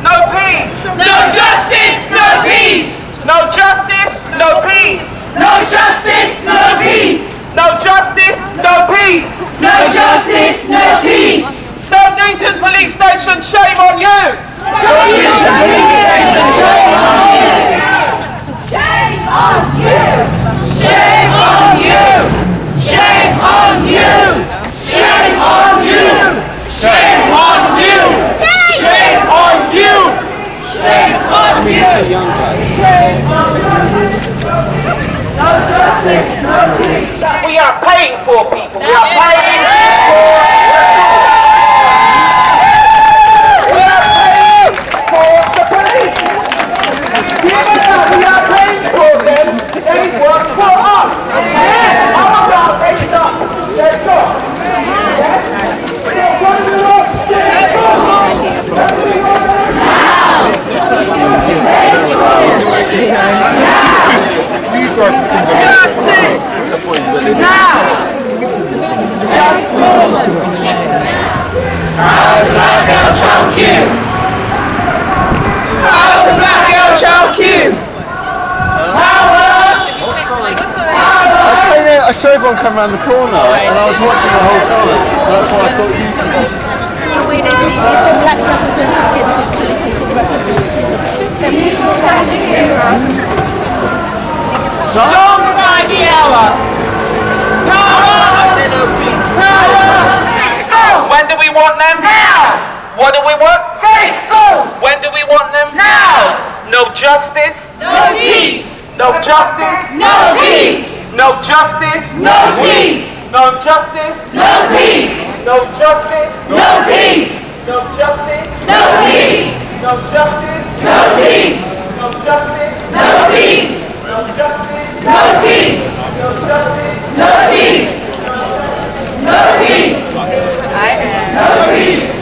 no peace. No justice, no peace. No justice, no peace. No justice, no peace. No justice, no peace. No justice, no peace. Stoke Newington Police Station, shame on you. Stoke Newington Police Station, shame on you. Shame on you. Shame on you. Shame on you. Shame on you. Shame on you. Shame on you. Shame on you. No justice, no peace. We are paying for people. We are paying for. We are paying for the police. We are paying for them. They work for us. Our job is not their job. What do we want? Justice! Now! How to black out choke you? How to black out choke you? I saw everyone come around the corner and I was watching the whole time. That's why I thought you could. The way they see me, if a black representative with political representative, then people can hear us. Strong by the hour! Power! Power! When do we want them? Now! What do we want? Safe schools! When do we want them? Now! No justice? No peace! No justice? No peace! No justice? No peace! No justice? No peace! No justice? No peace! No justice? No peace! No justice? No peace! No justice? No peace! No justice? No peace! No justice? No peace! No peace! I am. No peace!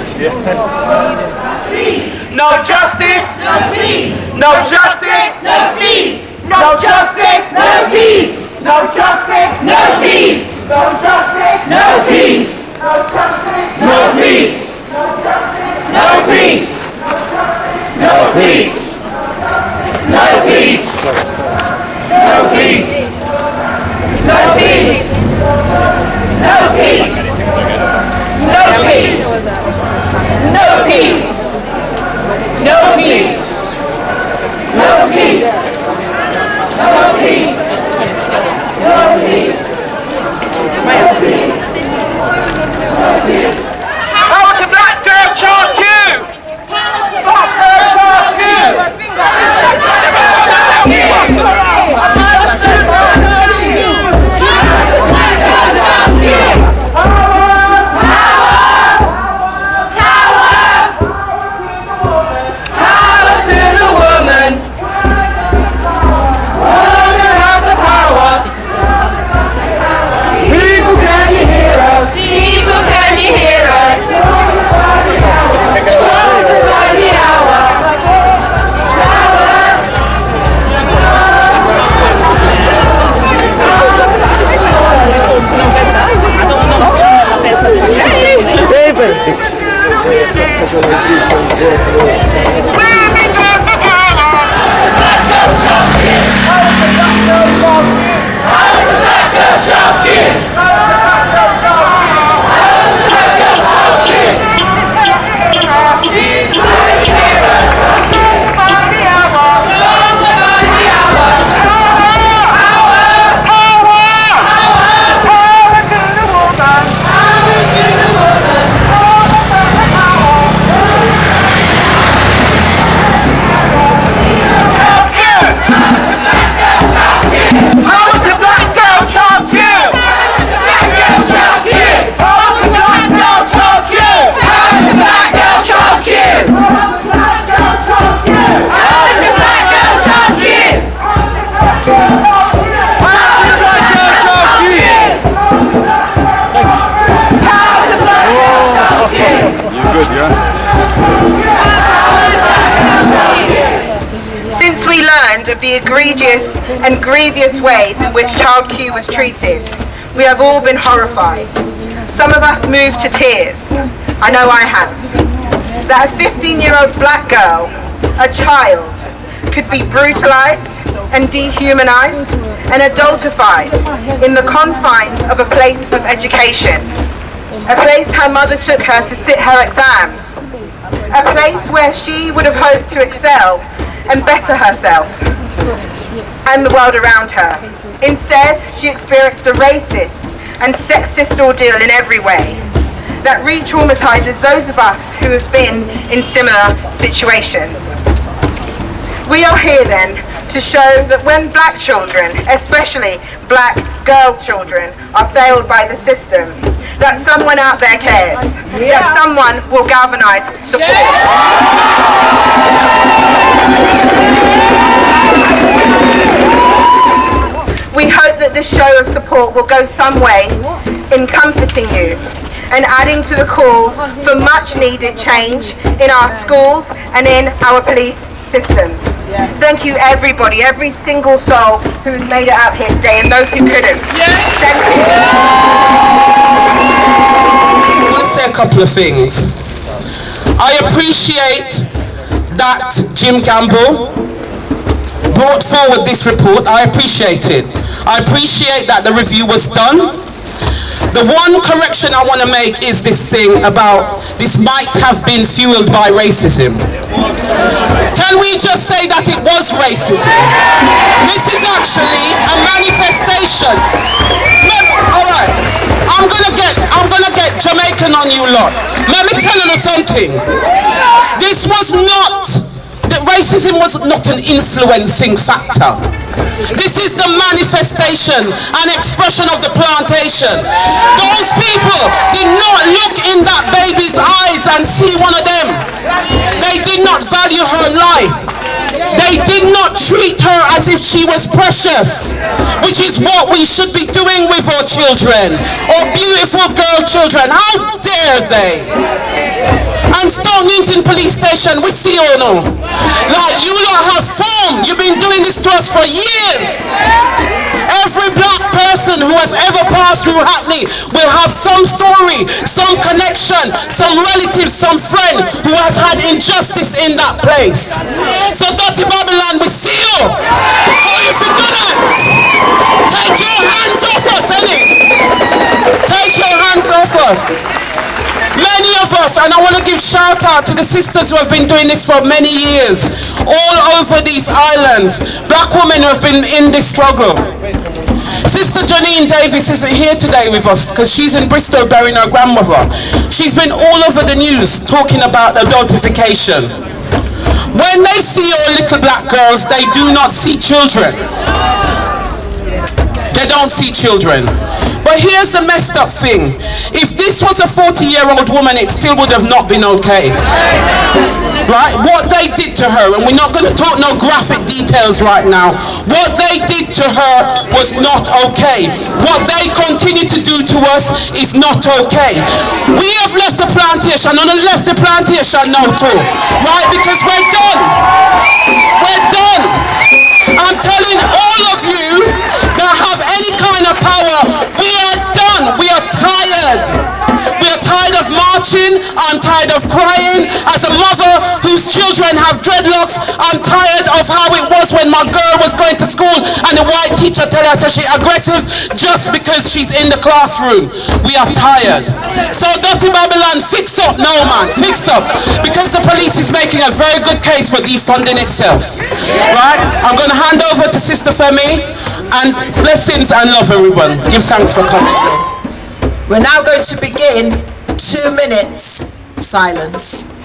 No justice? No peace! No justice? No peace! No justice? No peace! No justice? No peace! No justice? No peace! No justice? No peace! No peace! No peace! No peace! No peace! No peace! No peace! No peace! No peace! No peace! No peace! No peace! How to black girl charge you? Black girl charge you? Since we learned of the egregious and grievous ways in which Child Q was treated, we have all been horrified. Some of us moved to tears. I know I have. that a 15-year-old black girl, a child, could be brutalised and dehumanised and adultified in the confines of a place of education, a place her mother took her to sit her exams, a place where she would have hoped to excel and better herself and the world around her. Instead, she experienced a racist and sexist ordeal in every way that re-traumatises those of us who have been in similar situations. We are here then to show that when black children, especially black girl children, are failed by the system, that someone out there cares, that someone will galvanise support. We hope that this show of support will go some way in comforting you and adding to the calls for much needed change in our schools and in our police systems. Thank you everybody, every single soul who's made it out here today and those who couldn't. Thank you. I want to say a couple of things. I appreciate that Jim Gamble brought forward this report. I appreciate it. I appreciate that the review was done. The one correction I want to make is this thing about this might have been fueled by racism. Can we just say that it was racism? This is actually a manifestation. Alright, I'm gonna get Jamaican on you lot. Let me tell you something. This was not, that racism was not an influencing factor. This is the manifestation and expression of the plantation. Those people did not look in that baby's eyes and see one of them. They did not value her life. They did not treat her as if she was precious, which is what we should be doing with our children, our beautiful girl children. How dare they? And Stoke Newington Police Station, we see you know. Like, you lot have formed. You've been doing this to us for years. Every black person who has ever passed through Hackney will have some story, some connection, some relative, some friend who has had injustice in that place. So Dirty Babylon, we see you. How you feel do that? Take your hands off us, innit? Take your hands off us. Many of us, and I want to give shout out to the sisters who have been doing this for many years, all over these islands, black women who have been in this struggle. Sister Janine Davis isn't here today with us because she's in Bristol burying her grandmother. She's been all over the news talking about adultification. When they see your little black girls, they do not see children. They don't see children. But here's the messed up thing. If this was a 40-year-old woman, it still would have not been okay. Right? What they did to her, and we're not going to talk no graphic details right now, what they did to her was not okay. What they continue to do to us is not okay. We have left the plantation, and I left the plantation now too. Right? Because we're done. We're done. I'm telling all of you that have any kind of power, we are done. We are tired. We are tired of marching. I'm tired of crying. As a mother whose children have dreadlocks, I'm tired of how it was when my girl was going to school and the white teacher tell her she's aggressive just because she's in the classroom. We are tired. So Dirty Babylon, fix up now, man. Fix up. Because the police is making a very good case for defunding itself. Right? I'm going to hand over to Sister Femi, and blessings and love everyone. Give thanks for coming. We're now going to begin 2 minutes silence.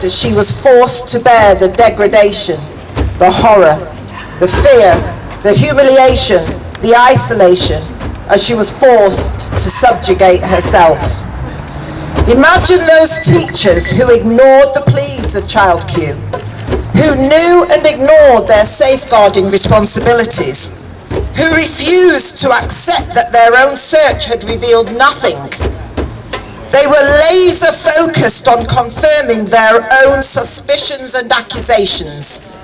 died as she was forced to bear the degradation, the horror, the fear, the humiliation, the isolation, as she was forced to subjugate herself. Imagine those teachers who ignored the pleas of Child Q, who knew and ignored their safeguarding responsibilities, who refused to accept that their own search had revealed nothing. They were laser focused on confirming their own suspicions and accusations.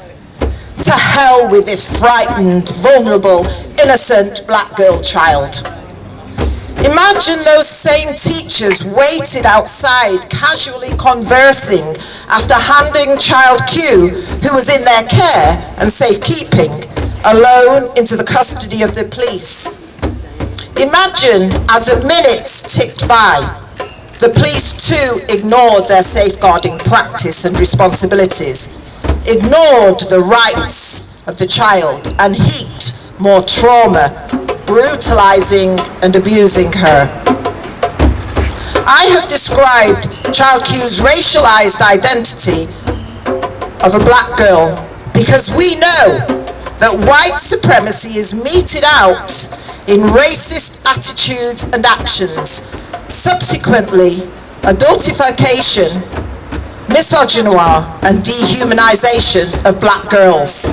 To hell with this frightened, vulnerable, innocent black girl child. Imagine those same teachers waited outside, casually conversing after handing Child Q, who was in their care and safekeeping, alone into the custody of the police. Imagine, as the minutes ticked by, the police too ignored their safeguarding practice and responsibilities, ignored the rights of the child, and heaped more trauma, brutalizing and abusing her. I have described Child Q's racialized identity of a black girl because we know that white supremacy is meted out in racist attitudes and actions, subsequently adultification, misogynoir and dehumanization of black girls.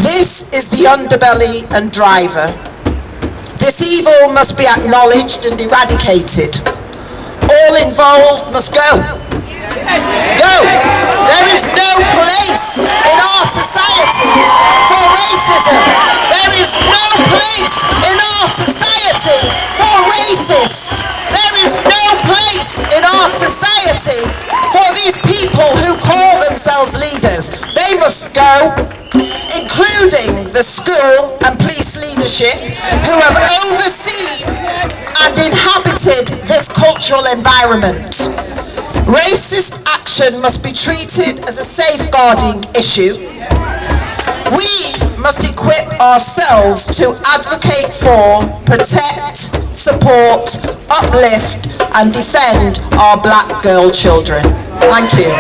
This is the underbelly and driver. This evil must be acknowledged and eradicated. All involved must go. Go! There is no place in our society for racism. There is no place in our society for racist. There is no place in our society for these people who call themselves leaders. They must go, including the school and police leadership who have overseen and inhabited this cultural environment. Racist action must be treated as a safeguarding issue. We must equip ourselves to advocate for, protect, support, uplift and defend our black girl children. Thank you.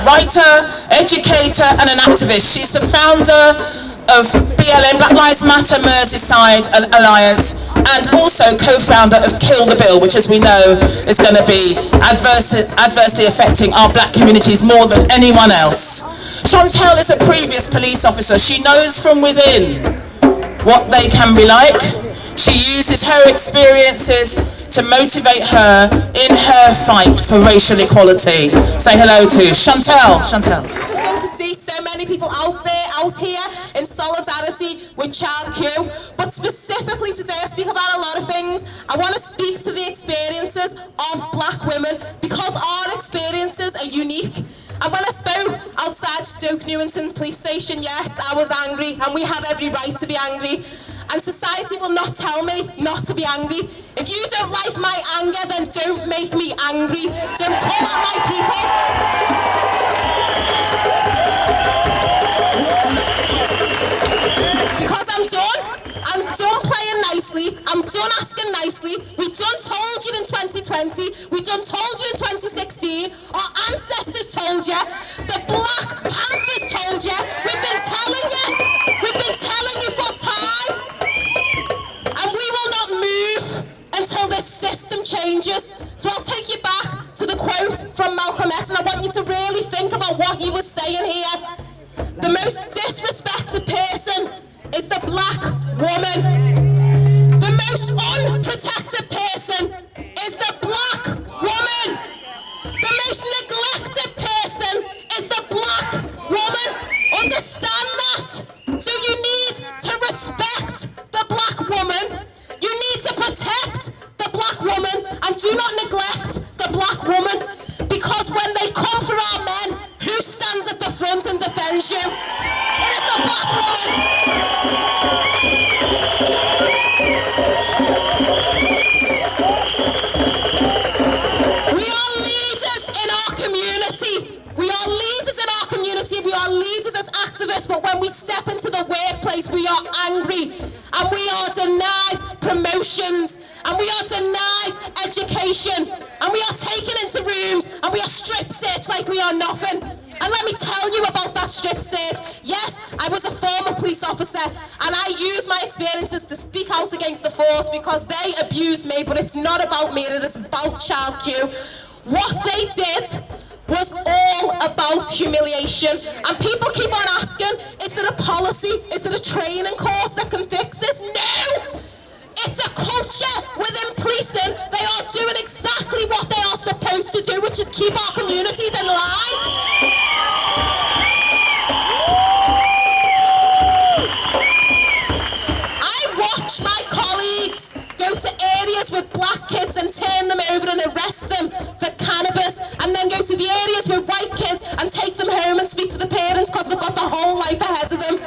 Writer, educator and an activist. She's the founder of BLM, Black Lives Matter Merseyside Alliance, and also co-founder of Kill the Bill, which as we know is going to be adversely affecting our black communities more than anyone else. Chantel is a previous police officer. She knows from within what they can be like. She uses her experiences to motivate her in her fight for racial equality. Say hello to Chantel. Chantel. To see so many people out here in solidarity with Child Q, but specifically today I speak about a lot of things. I want to speak to the experiences of black women because our experiences are unique. And when I spoke outside Stoke Newington Police Station, yes, I was angry, and we have every right to be angry. And society will not tell me not to be angry. If you don't like my anger, then don't make me angry. Don't come at my people. Because I'm done playing nicely, I'm done asking nicely. We done told you in 2020, we done told you in 2016, our ancestors told you, the Black Panthers told you, we've been telling you for time, and we will not move until this system changes. So I'll take you back to the quote from Malcolm X, and I want you to really think about what he was saying here. The most disrespected person is the black woman. The most unprotected person is the black woman. The most neglected person is the black woman. Understand that. So you need to respect the black woman. You need to protect the black woman and do not neglect the black woman. Because when they come for our men, who stands at the front and defends you? It is the black woman. We are leaders in our community. We are leaders in our community. We are leaders as activists. But when we step into the workplace, we are angry and we are denied promotions and we are denied education, and we are taken into rooms and we are strip searched like we are nothing. And let me tell you about that strip search. Yes, I was a former police officer, and I used my experiences to speak out against the force because they abused me, but it's not about me, it is about Child Q. What they did was all about humiliation, and people keep on asking, is there a policy, is there a training course that can fix this? No! It's a culture within policing. They are doing exactly what they are supposed to do, which is keep our communities in line. I watch my colleagues go to areas with black kids and turn them over and arrest them for cannabis, and then go to the areas with white kids and take them home and speak to the parents because they've got the whole life ahead of them.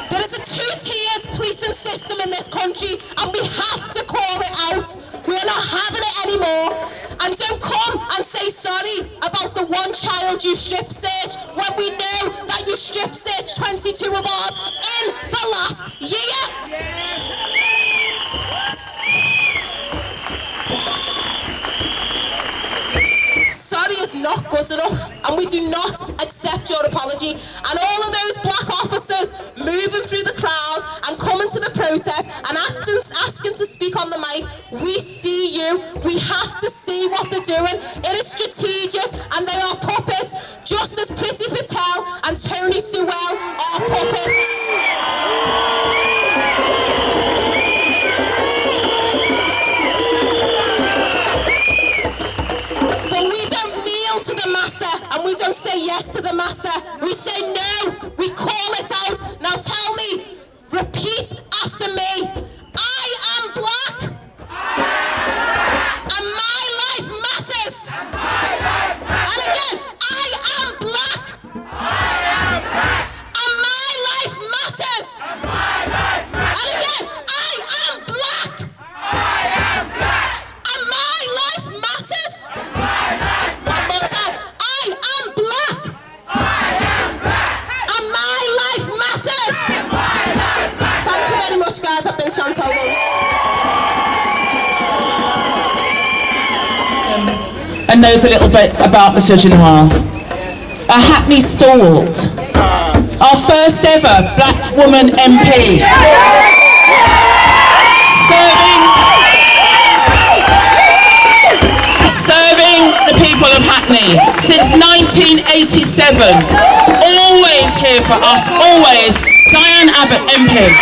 There is a two-tiered policing system in this country, and we have to call it out. We are not having it anymore. And don't come and say sorry about the one child you strip searched when we know that you strip searched 22 of ours in the last year. Sorry is not good enough, and we do not accept your apology. And all of those black officers moving through the crowd and coming to the protest and asking to speak on the mic, we see you. We have to see what they're doing. It is strategic, and they are puppets, just as Priti Patel and Tony Sewell are puppets. To the massa, and we don't say yes to the massa, we say no, we call it out. Now tell me, repeat after me, I am black, and my life matters. And again, I am black, and my life matters. And again, I am black, and my life matters. And knows a little bit about misogyny. A Hackney stalwart, our first ever black woman MP, serving the people of Hackney since 1987, always here for us, always, Diane Abbott MP.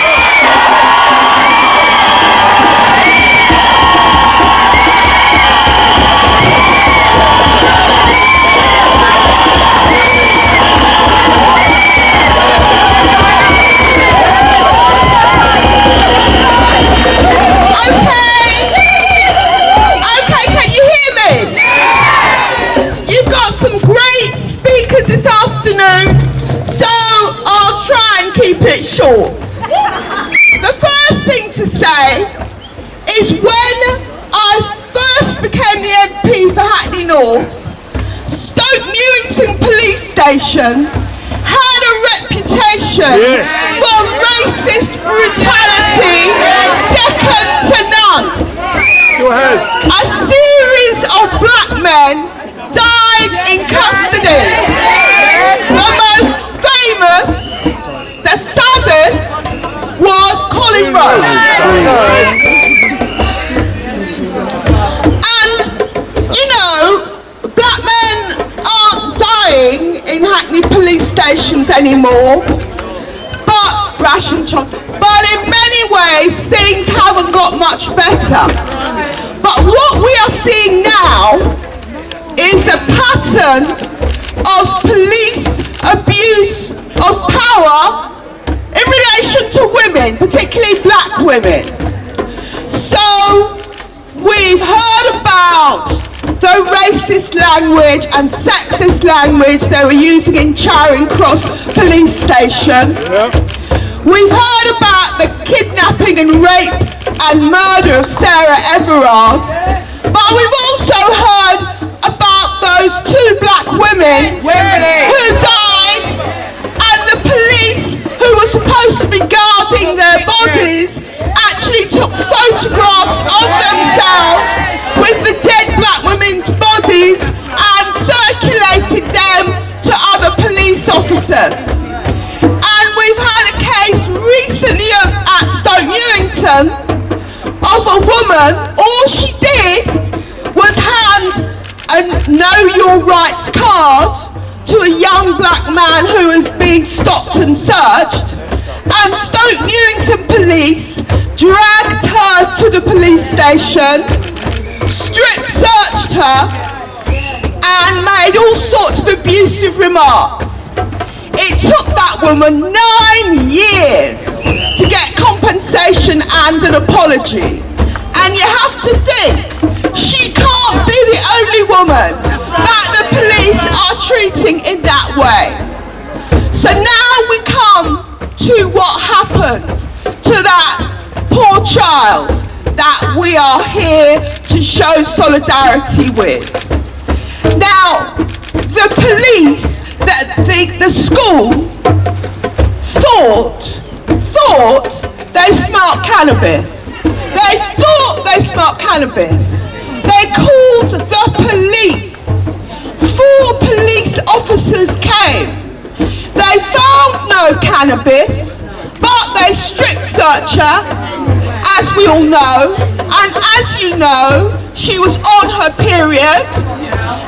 Short. The first thing to say is when I first became the MP for Hackney North, Stoke Newington Police Station had a reputation for racist brutality second to none. A series of black men died in custody. The most famous, the saddest, was Colin Rose. And, you know, black men aren't dying in Hackney police stations anymore, but ration shots. But in many ways, things haven't got much better. But what we are seeing now is a pattern of police abuse of power in relation to women, particularly black women. So we've heard about the racist language and sexist language they were using in Charing Cross Police Station. We've heard about the kidnapping and rape and murder of Sarah Everard. But we've also heard about those two black women who died, and the police who were supposed to be guarding their bodies actually took photographs of Newington of a woman, all she did was hand a Know Your Rights card to a young black man who was being stopped and searched, and Stoke Newington Police dragged her to the police station, strip searched her, and made all sorts of abusive remarks. It took that woman 9 years to get compensation and an apology. And you have to think, she can't be the only woman that the police are treating in that way. So now we come to what happened to that poor child that we are here to show solidarity with. Now, the police, the school thought they smelt cannabis. They thought they smelt cannabis. They called the police. 4 police officers came. They found no cannabis, but they strip searched her, as we all know, and as you know, she was on her period.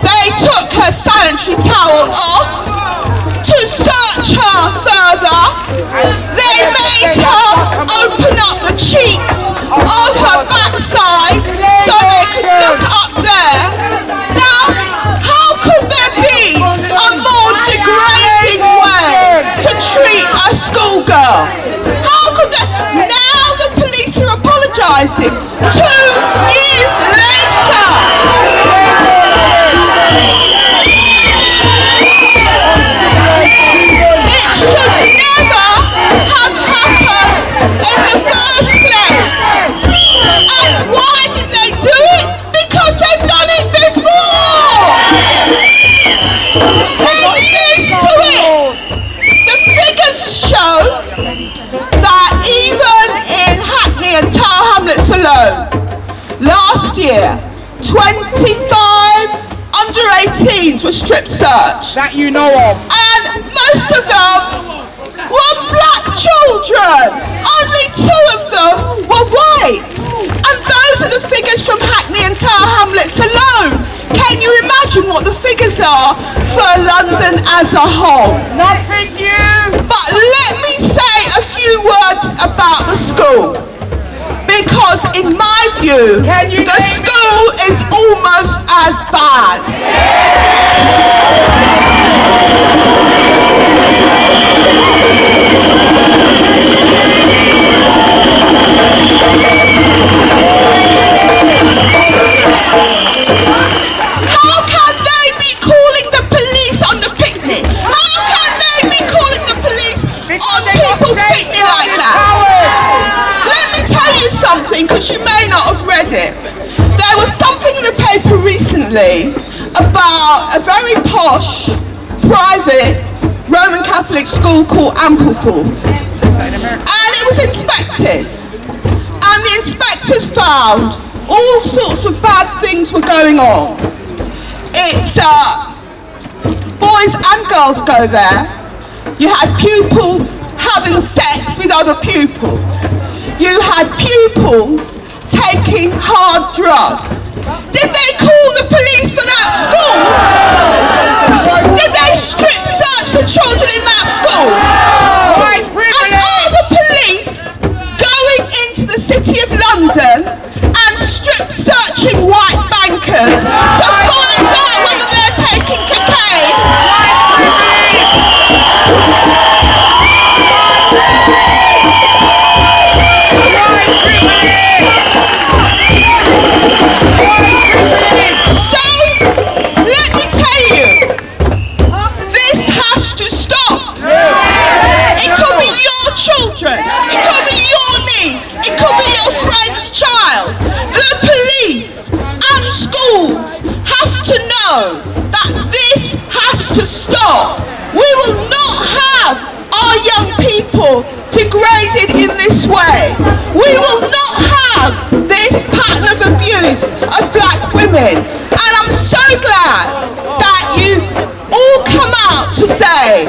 They took her sanitary towel off to search her further. They made her open up the cheeks of her backside so they could look up there. Now, how could there be a more degrading way to treat a schoolgirl? How could there? Now the police are apologising 2 years later. It should never have happened in the first place. And why did they do it? Because they've done it before. They're used to it. The figures show that even in Hackney and Tower Hamlets alone, last year, 25 under-18s were strip searched. That you know of. And most of them were black children. Only 2 of them were white. And those are the figures from Hackney and Tower Hamlets alone. Can you imagine what the figures are for London as a whole? Nothing new. But let me say a few words about the school. Because in my view, the school is almost as bad. How can they be calling the police on the picnic? How can they be calling the police on people's picnic like that? Let me tell you something, because you may not have read it. There was something in the paper recently about a very posh, private Roman Catholic school called Ampleforth. And it was inspected. And the inspectors found all sorts of bad things were going on. It's boys and girls go there. You had pupils having sex with other pupils. You had pupils taking hard drugs. Did they call the police for that school? Did they strip search the children in that school? And are the police going into the city of London and strip searching white bankers to find out whether they're taking cocaine? So, let me tell you, this has to stop. It could be your children, it could be your niece, it could be your friend's child. The police and schools have to know that this has to stop. We will not have our young people degraded in this way. We will not have this pattern of abuse of black women. And I'm so glad that you've all come out today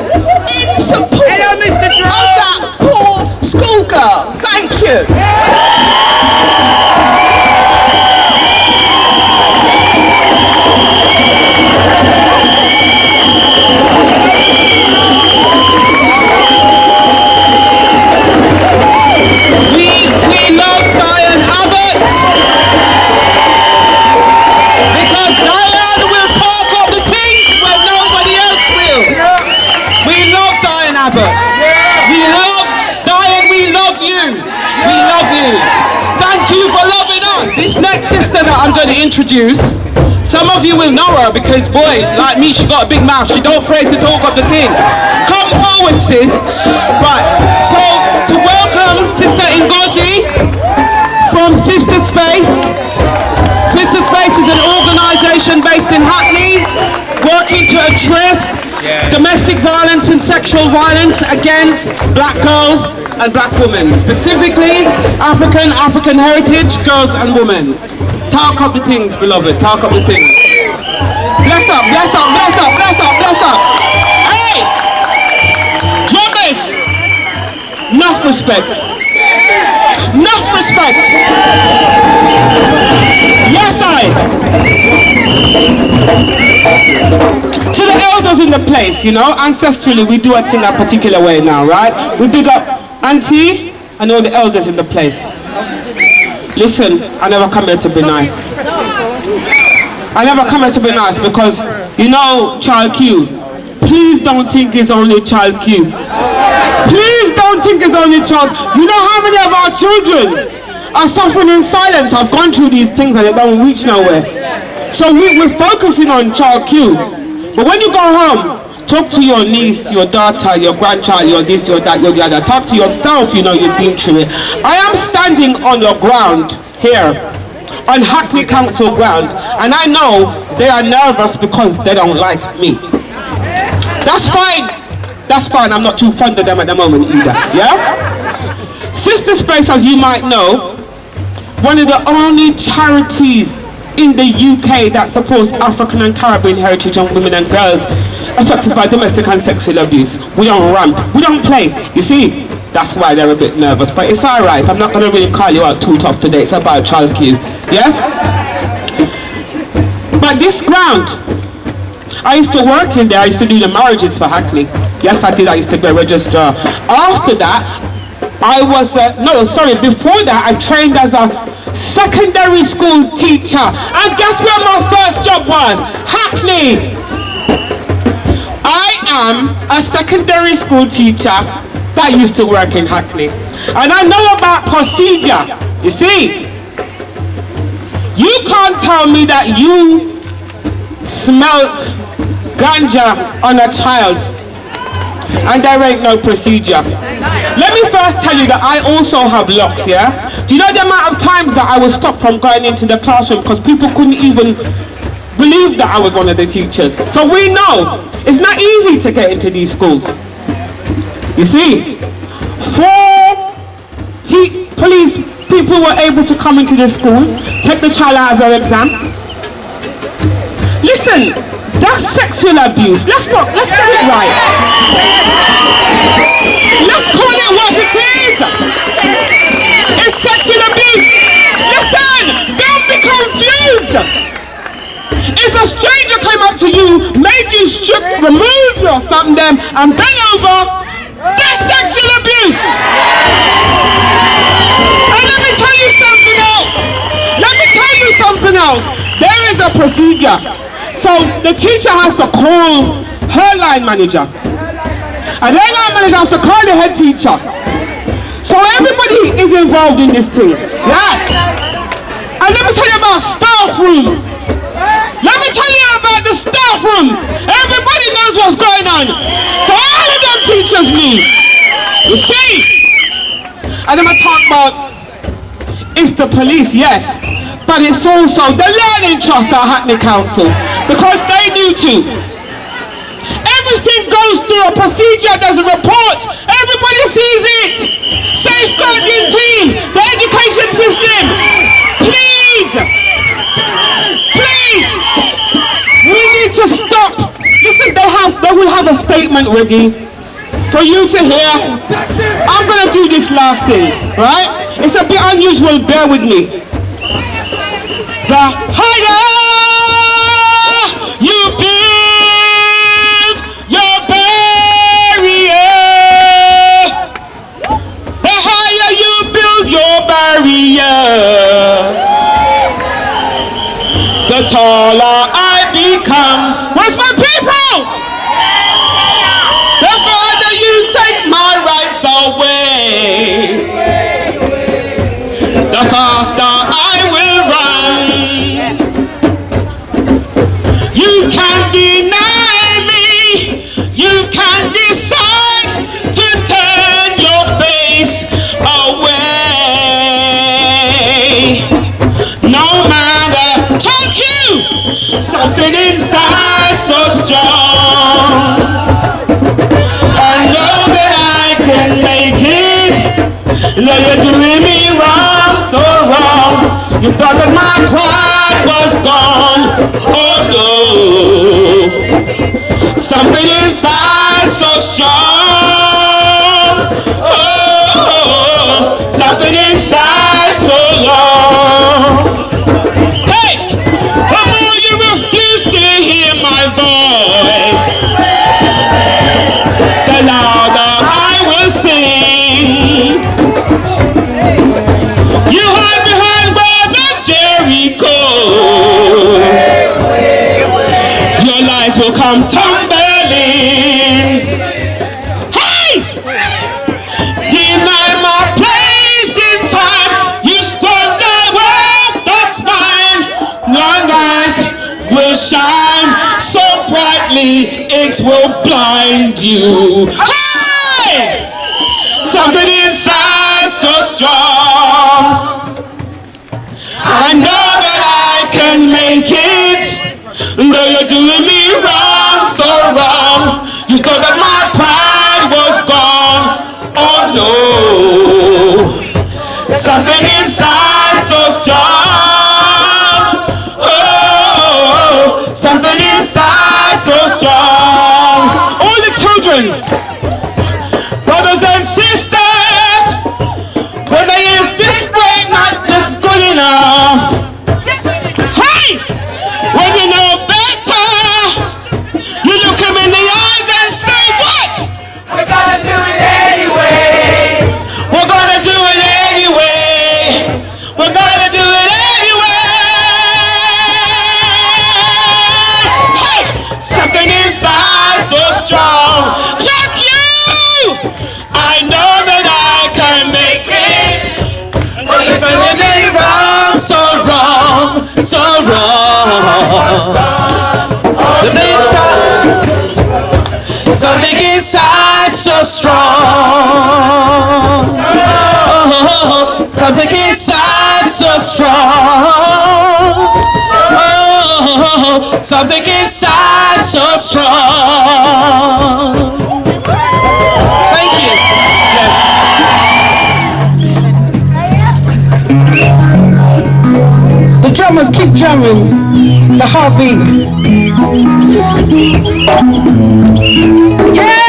in support of that poor schoolgirl. Thank you. Abbott. We love, Diane, we love you. We love you. Thank you for loving us. This next sister that I'm going to introduce, some of you will know her because, boy, like me, she got a big mouth. She don't afraid to talk up the thing. Come forward, sis. Right, so to welcome Sister Ngozi from Sista Space. Sista Space is an organisation based in Hackney, working to address domestic violence and sexual violence against black girls and black women, specifically African heritage girls and women. Talk up the things, beloved, talk up the things. Bless up, bless up, bless up, bless up, bless up. Hey! Drummers! Enough respect. Enough respect. Yes, to the elders in the place, you know, ancestrally we do a thing a particular way now, right? We big up Auntie and all the elders in the place. Listen, I never come here to be nice. I never come here to be nice because, you know, child Q, please don't think it's only child Q. Please don't think it's only child. You know how many of our children are suffering in silence? I've gone through these things and they don't reach nowhere. So we're focusing on child Q. But when you go home, talk to your niece, your daughter, your grandchild, your this, your that, your the other. Talk to yourself, you know you've been through it. I am standing on your ground here, on Hackney Council ground, and I know they are nervous because they don't like me. That's fine. That's fine. I'm not too fond of them at the moment either. Yeah? Sista Space, as you might know, one of the only charities in the UK that supports African and Caribbean heritage and women and girls affected by domestic and sexual abuse. We don't ramp, we don't play. You see, that's why they're a bit nervous, but it's alright. I'm not going to really call you out too tough today. It's about child Q. Yes? But this ground, I used to work in there. I used to do the marriages for Hackney. Yes, I did. I used to be a registrar. After that, I was, before that, I trained as a secondary school teacher. And guess where my first job was? Hackney. I am a secondary school teacher that used to work in Hackney. And I know about procedure. You see, you can't tell me that you smelt ganja on a child and there ain't no procedure. Let me first tell you that I also have locks, yeah? Do you know the amount of times that I was stopped from going into the classroom because people couldn't even believe that I was one of the teachers? So we know it's not easy to get into these schools. You see, 4 police people were able to come into this school, take the child out of their exam. Listen, that's sexual abuse. Let's get it right. Let's call it what it is. It's sexual abuse. Listen, don't be confused. If a stranger came up to you, made you strip, remove your from them and bend over, that's sexual abuse. And let me tell you something else. There is a procedure. So the teacher has to call her line manager. And her line manager has to call the head teacher. So everybody is involved in this thing. Yeah. And let me tell you about staff room. Let me tell you about the staff room. Everybody knows what's going on. So all of them teachers knew. You see? And I'm going to talk about, it's the police, yes. But it's also the learning trust at Hackney Council. Because they knew too. Everything goes through a procedure, there's a report. Everybody sees it. Safeguarding team, the education system. Please. Please. We need to stop. Listen, they will have a statement ready for you to hear. I'm going to do this last thing, right? It's a bit unusual, bear with me. The higher you build your barrier, the higher you build your barrier, the taller I become. Where's my people? The farther you take faster I will run. You can deny me, you can decide to turn your face away. No matter, thank you! Something inside so strong. I know that I can make it. No, you're doing me wrong, so wrong. You thought that my pride was gone. Oh no. Something inside so strong. Oh, something inside so long. Hey, the more you refuse to hear my voice, the louder I will sing. You hide behind walls of Jericho. Your lies will come tumbling. Hey! Deny my place in time. You squander wealth that's mine. Your eyes will shine so brightly it will blind you. Hey! Something inside so strong. I know that I can make it. Though you're doing me wrong, so wrong. You thought that my pride was gone. Oh no. Something inside so strong. Oh, something inside so strong. All the children, brothers and sisters, when they insist we're not just good enough. Hey! When you know better, you look him in the eyes and say what? We're gonna do it anyway. We're gonna do it anyway. We're gonna do it anyway. Hey! Something inside so strong. Check you! I know that I can make it. But if I'm living wrong, so wrong, so wrong. Something inside so strong. Oh, something inside so strong. Oh, something inside so strong. Thank you. Yes. The drummers keep drumming. The heartbeat. Yeah!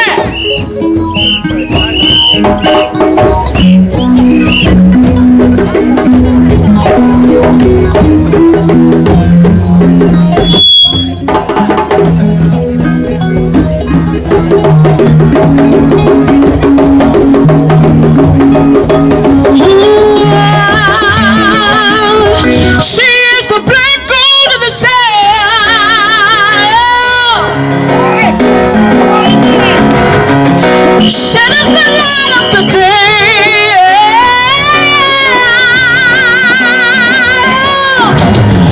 She is the black gold of the sun. Shadows the light of the day.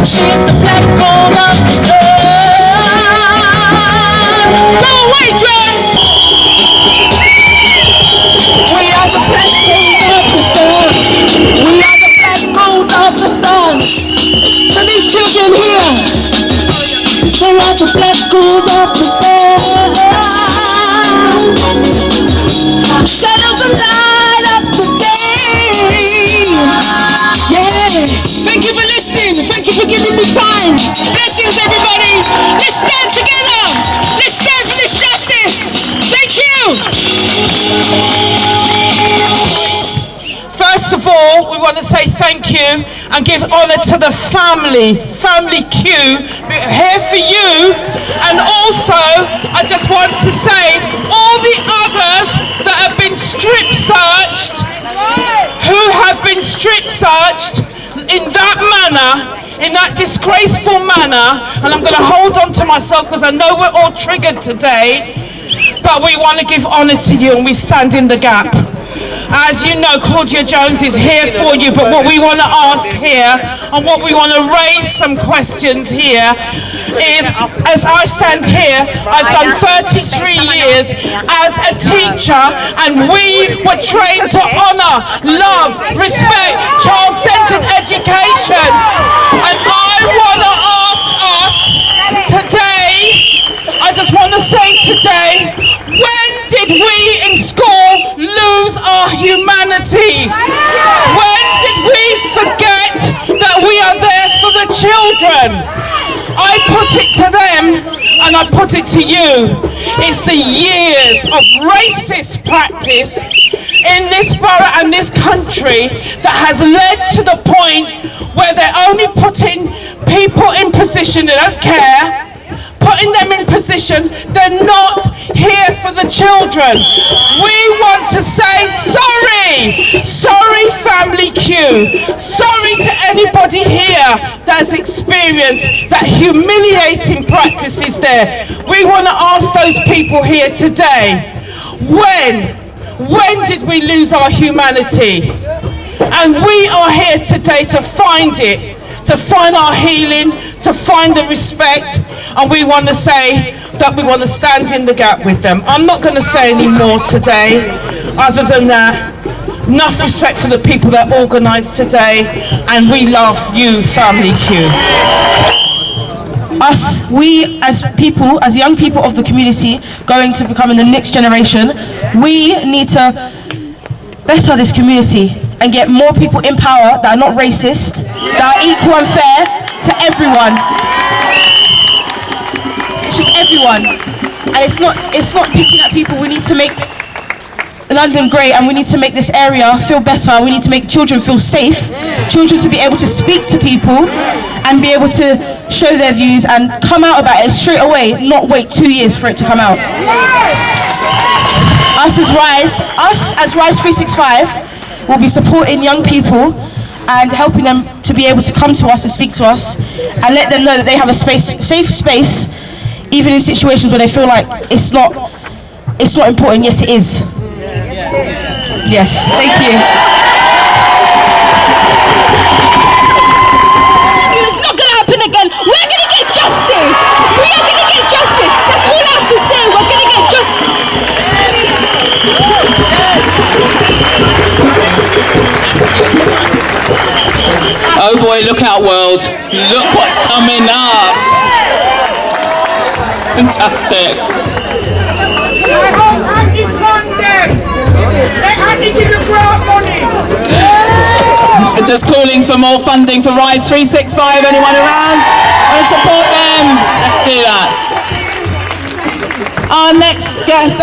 She's the black gold of the sun. Go away, Drake. We are the black gold of the sun. We are the black gold of the sun. So these children here, they are the black gold of the sun. Shadows the light of the day. Yeah. Thank you for listening. Thank you for giving me time. Blessings, everybody. Let's stand together. Let's stand for this justice. Thank you. First of all, we want to say thank you and give honour to the family Q, here for you. And also, I just want to say all the others that have been strip searched, who have been strip searched in that manner, in that disgraceful manner. And I'm going to hold on to myself because I know we're all triggered today, but we want to give honour to you and we stand in the gap. As you know, Claudia Jones is here for you, but what we want to ask here and what we want to raise some questions here is, as I stand here, I've done 33 years as a teacher, and we were trained to honour, love, respect, child-centred education. And I want to ask us today, I just want to say today, when did we in school lose our humanity? When did we forget that we are there for the children? I put it to them and I put it to you. It's the years of racist practice in this borough and this country that has led to the point where they're only putting people in position they don't care, putting them in position, they're not here for the children. We want to say sorry. Sorry, Family Q. Sorry to anybody here that has experienced that humiliating practices there. We want to ask those people here today, when did we lose our humanity? And we are here today to find it, to find our healing, to find the respect, and we want to say that we want to stand in the gap with them. I'm not going to say any more today, other than that. Enough respect for the people that organised today, and we love you, Family Q. We as people, as young people of the community, going to become in the next generation, we need to better this community and get more people in power that are not racist, that are equal and fair to everyone. It's just everyone, and it's not picking at people. We need to make London great, and we need to make this area feel better, and we need to make children feel safe, children to be able to speak to people and be able to show their views and come out about it straight away, not wait 2 years for it to come out. Us as Rise 365 will be supporting young people and helping them to be able to come to us and speak to us and let them know that they have a safe space, even in situations where they feel like it's not important. Yes, it is. Yes, thank you. It's not going to happen again. We're going to get justice. We are going to get justice. That's all I have to say. We're going to get justice. Oh boy, look out, world. Look what's coming up. Fantastic. Just calling for more funding for Rise 365. Anyone around? Want to support them? Let's do that. Our next guest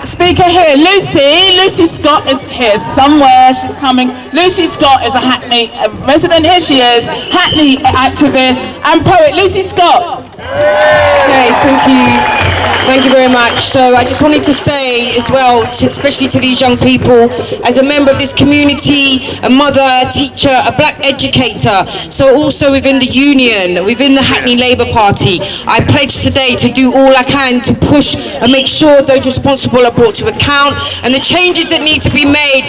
speaker here, Lucie Scott is here somewhere. She's coming. Lucie Scott is a Hackney resident. Here she is, Hackney activist and poet. Lucie Scott. Okay, thank you. Thank you very much. So I just wanted to say as well, especially to these young people, as a member of this community, a mother, a teacher, a black educator, so also within the union, within the Hackney Labour Party, I pledge today to do all I can to push and make sure those responsible are brought to account and the changes that need to be made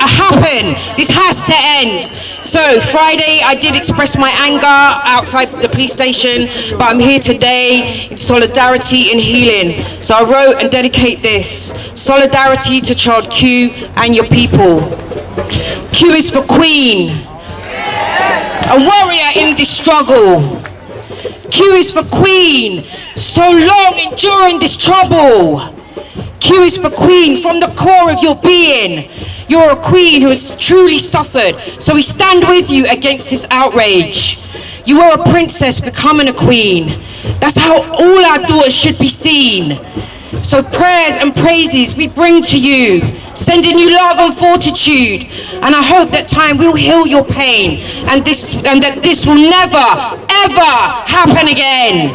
happen. This has to end. So Friday I did express my anger outside the police station, but I'm here today in solidarity and healing. So I wrote and dedicate this: solidarity to Child Q and your people. Q is for Queen, a warrior in this struggle. Q is for Queen, so long enduring this trouble. Q is for Queen, from the core of your being. You're a queen who has truly suffered, so we stand with you against this outrage. You were a princess becoming a queen. That's how all our daughters should be seen. So prayers and praises we bring to you, sending you love and fortitude. And I hope that time will heal your pain, and that this will never, ever happen again.